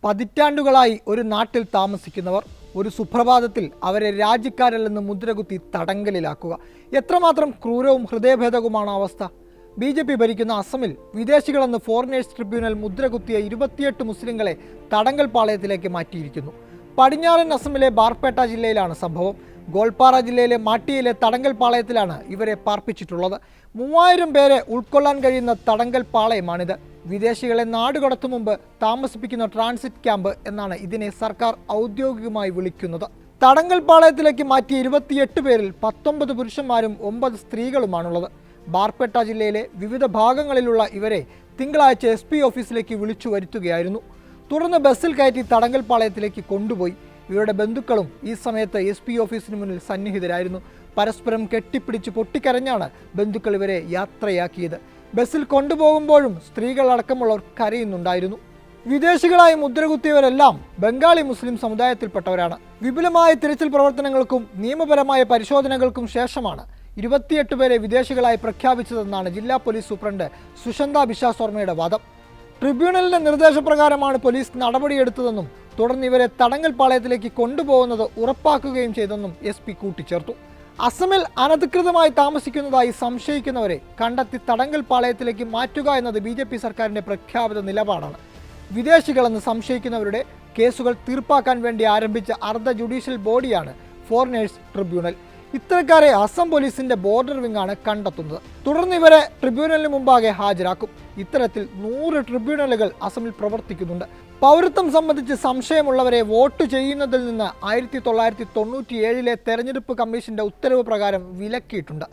പതിറ്റാണ്ടുകളായി ഒരു നാട്ടിൽ താമസിക്കുന്നവർ ഒരു സുപ്രഭാതത്തിൽ അവരെ രാജ്യക്കാരല്ലെന്ന് മുദ്രകുത്തി തടങ്കലിലാക്കുക. എത്രമാത്രം ക്രൂരവും ഹൃദയഭേദകവുമാണ് അവസ്ഥ. BJP ഭരിക്കുന്ന അസമിൽ വിദേശികളെന്ന് ഫോറിനേഴ്സ് ട്രിബ്യൂണൽ മുദ്രകുത്തിയ 28 മുസ്ലിങ്ങളെ തടങ്കൽ പാളയത്തിലേക്ക് മാറ്റിയിരിക്കുന്നു. പടിഞ്ഞാറൻ അസമിലെ ബാർപേട്ട ജില്ലയിലാണ് സംഭവം. ഗോൾപാറ ജില്ലയിലെ മാട്ടിയിലെ തടങ്കൽ പാളയത്തിലാണ് ഇവരെ പാർപ്പിച്ചിട്ടുള്ളത്. 3000 പേരെ ഉൾക്കൊള്ളാൻ കഴിയുന്ന തടങ്കൽ പാളയമാണിത്. വിദേശികളെ നാടുകടത്തും മുമ്പ് താമസിപ്പിക്കുന്ന ട്രാൻസിറ്റ് ക്യാമ്പ് എന്നാണ് ഇതിനെ സർക്കാർ ഔദ്യോഗികമായി വിളിക്കുന്നത്. തടങ്കൽ പാളയത്തിലേക്ക് മാറ്റിയ 28 പേരിൽ 19 പുരുഷന്മാരും 9 സ്ത്രീകളുമാണുള്ളത്. ബാർപേട്ട ജില്ലയിലെ വിവിധ ഭാഗങ്ങളിലുള്ള ഇവരെ തിങ്കളാഴ്ച SP ഓഫീസിലേക്ക് വിളിച്ചു വരുത്തുകയായിരുന്നു. തുടർന്ന് ബസ്സിൽ കയറ്റി തടങ്കൽ പാളയത്തിലേക്ക് കൊണ്ടുപോയി. ഇവരുടെ ബന്ധുക്കളും ഈ സമയത്ത് SP ഓഫീസിന് മുന്നിൽ സന്നിഹിതരായിരുന്നു. പരസ്പരം കെട്ടിപ്പിടിച്ച് പൊട്ടിക്കരഞ്ഞാണ് ബന്ധുക്കൾ ഇവരെ യാത്രയാക്കിയത്. ബസ്സിൽ കൊണ്ടുപോകുമ്പോഴും സ്ത്രീകളടക്കമുള്ളവർ കരയുന്നുണ്ടായിരുന്നു. വിദേശികളായി മുദ്രകുത്തിയവരെല്ലാം ബംഗാളി മുസ്ലിം സമുദായത്തിൽപ്പെട്ടവരാണ്. വിപുലമായ തിരച്ചിൽ പ്രവർത്തനങ്ങൾക്കും നിയമപരമായ പരിശോധനകൾക്കും ശേഷമാണ് 28 പേരെ വിദേശികളായി പ്രഖ്യാപിച്ചതെന്നാണ് ജില്ലാ പോലീസ് സൂപ്രണ്ട് സുശാന്ത ബിശ്വാസ് വാദം. ട്രിബ്യൂണലിന്റെ നിർദ്ദേശപ്രകാരമാണ് പോലീസ് നടപടിയെടുത്തതെന്നും തുടർന്ന് ഇവരെ തടങ്കൽ പാളയത്തിലേക്ക് കൊണ്ടുപോകുന്നത് ഉറപ്പാക്കുകയും ചെയ്തെന്നും SP കൂട്ടിച്ചേർത്തു. അസമിൽ അനധികൃതമായി താമസിക്കുന്നതായി സംശയിക്കുന്നവരെ കണ്ടെത്തി തടങ്കൽ പാളയത്തിലേക്ക് മാറ്റുക എന്നത് BJP സർക്കാരിന്റെ പ്രഖ്യാപിത നിലപാടാണ്. വിദേശികളെന്ന് സംശയിക്കുന്നവരുടെ കേസുകൾ തീർപ്പാക്കാൻ വേണ്ടി ആരംഭിച്ച അർദ്ധ ജുഡീഷ്യൽ ബോഡിയാണ് ഫോറിനേഴ്സ് ട്രിബ്യൂണൽ. ഇത്തരക്കാരെ അസം പോലീസിന്റെ ബോർഡർ വിങ്ങാണ് കണ്ടെത്തുന്നത്. തുടർന്ന് ഇവരെ ട്രിബ്യൂണലിന് മുമ്പാകെ ഹാജരാക്കും. ഇത്തരത്തിൽ 100 ട്രിബ്യൂണലുകൾ അസമിൽ പ്രവർത്തിക്കുന്നുണ്ട്. പൗരത്വം സംബന്ധിച്ച് സംശയമുള്ളവരെ വോട്ട് ചെയ്യുന്നതിൽ നിന്ന് 1997 തെരഞ്ഞെടുപ്പ് കമ്മീഷന്റെ ഉത്തരവ് പ്രകാരം വിലക്കിയിട്ടുണ്ട്.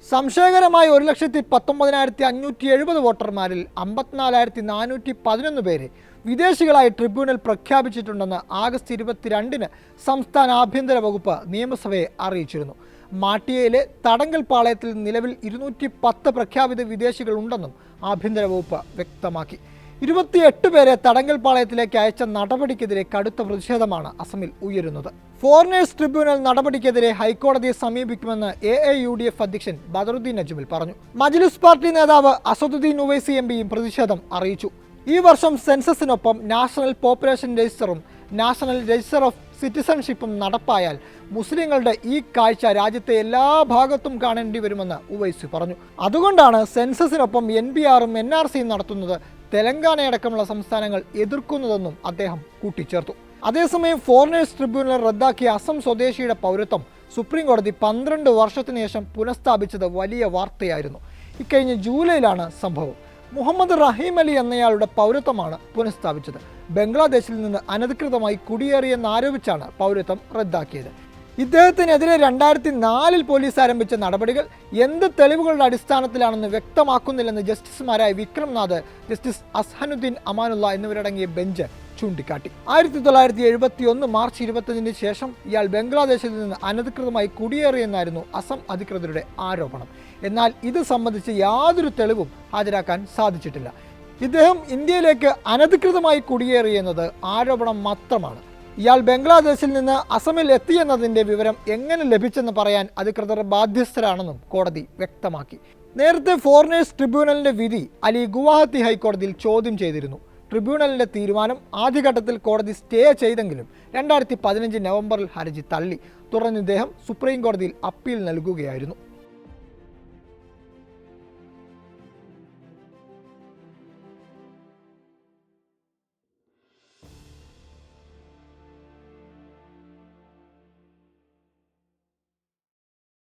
സംശയകരമായ 1,19,570 വോട്ടർമാരിൽ 54,411 പേരെ വിദേശികളായി ട്രിബ്യൂണൽ പ്രഖ്യാപിച്ചിട്ടുണ്ടെന്ന് ആഗസ്റ്റ് 22 സംസ്ഥാന ആഭ്യന്തര വകുപ്പ് നിയമസഭയെ അറിയിച്ചിരുന്നു. മാട്ടിയയിലെ തടങ്കൽ പാളയത്തിൽ നിലവിൽ 210 പ്രഖ്യാപിത വിദേശികൾ ഉണ്ടെന്നും ആഭ്യന്തര വകുപ്പ് വ്യക്തമാക്കി. 28 പേരെ തടങ്കൽ പാളയത്തിലേക്ക് അയച്ച നടപടിക്കെതിരെ കടുത്ത പ്രതിഷേധമാണ് അസമിൽ ഉയരുന്നത്. ഫോറിനേഴ്സ് ട്രിബ്യൂണൽ നടപടിക്കെതിരെ ഹൈക്കോടതിയെ സമീപിക്കുമെന്ന് AAUDF അധ്യക്ഷൻ ബദറുദ്ദീൻ അജ്മൽ പറഞ്ഞു. മജ്ലിസ് പാർട്ടി നേതാവ് അസദുദ്ദീൻ ഉവൈസി MPയും പ്രതിഷേധം അറിയിച്ചു. ഈ വർഷം സെൻസസിനൊപ്പം നാഷണൽ പോപ്പുലേഷൻ രജിസ്റ്ററും നാഷണൽ രജിസ്റ്റർ ഓഫ് സിറ്റിസൺഷിപ്പും നടപ്പായാൽ മുസ്ലിങ്ങളുടെ ഈ കാഴ്ച രാജ്യത്തെ എല്ലാ ഭാഗത്തും കാണേണ്ടി വരുമെന്ന് ഉവൈസി പറഞ്ഞു. അതുകൊണ്ടാണ് സെൻസസിനൊപ്പം NPRും NRCയും നടത്തുന്നത് തെലങ്കാനയടക്കമുള്ള സംസ്ഥാനങ്ങൾ എതിർക്കുന്നതെന്നും അദ്ദേഹം കൂട്ടിച്ചേർത്തു. അതേസമയം ഫോറിനേഴ്സ് ട്രിബ്യൂണൽ റദ്ദാക്കിയ അസം സ്വദേശിയുടെ പൗരത്വം സുപ്രീം കോടതി 12 വർഷത്തിനു ശേഷം പുനഃസ്ഥാപിച്ചത് വലിയ വാർത്തയായിരുന്നു. ഇക്കഴിഞ്ഞ ജൂലൈയിലാണ് സംഭവം. മുഹമ്മദ് റഹീം അലി എന്നയാളുടെ പൗരത്വമാണ് പുനഃസ്ഥാപിച്ചത്. ബംഗ്ലാദേശിൽ നിന്ന് അനധികൃതമായി കുടിയേറിയെന്നാരോപിച്ചാണ് പൗരത്വം റദ്ദാക്കിയത്. ഇദ്ദേഹത്തിനെതിരെ 2004 പോലീസ് ആരംഭിച്ച നടപടികൾ എന്ത് തെളിവുകളുടെ അടിസ്ഥാനത്തിലാണെന്ന് വ്യക്തമാക്കുന്നില്ലെന്ന് ജസ്റ്റിസുമാരായ വിക്രംനാഥ്, ജസ്റ്റിസ് അസ്ഹനുദ്ദീൻ അമാനുള്ള എന്നിവരടങ്ങിയ ബെഞ്ച് ചൂണ്ടിക്കാട്ടി. 1971 മാർച്ച് 25 ശേഷം ഇയാൾ ബംഗ്ലാദേശിൽ നിന്ന് അനധികൃതമായി കുടിയേറിയെന്നായിരുന്നു അസം അധികൃതരുടെ ആരോപണം. എന്നാൽ ഇത് സംബന്ധിച്ച് യാതൊരു തെളിവും ഹാജരാക്കാൻ സാധിച്ചിട്ടില്ല. ഇദ്ദേഹം ഇന്ത്യയിലേക്ക് അനധികൃതമായി കുടിയേറിയെന്നത് ആരോപണം മാത്രമാണ്. ഇയാൾ ബംഗ്ലാദേശിൽ നിന്ന് അസമിൽ എത്തിയെന്നതിൻ്റെ വിവരം എങ്ങനെ ലഭിച്ചെന്ന് പറയാൻ അധികൃതർ ബാധ്യസ്ഥരാണെന്നും കോടതി വ്യക്തമാക്കി. നേരത്തെ ഫോറിനേഴ്സ് ട്രിബ്യൂണലിന്റെ വിധി അലി ഗുവാഹത്തി ഹൈക്കോടതിയിൽ ചോദ്യം ചെയ്തിരുന്നു. ട്രിബ്യൂണലിന്റെ തീരുമാനം ആദ്യഘട്ടത്തിൽ കോടതി സ്റ്റേ ചെയ്തെങ്കിലും 2015 നവംബറിൽ ഹർജി തള്ളി. തുടർന്ന് ഇദ്ദേഹം സുപ്രീം കോടതിയിൽ അപ്പീൽ നൽകുകയായിരുന്നു.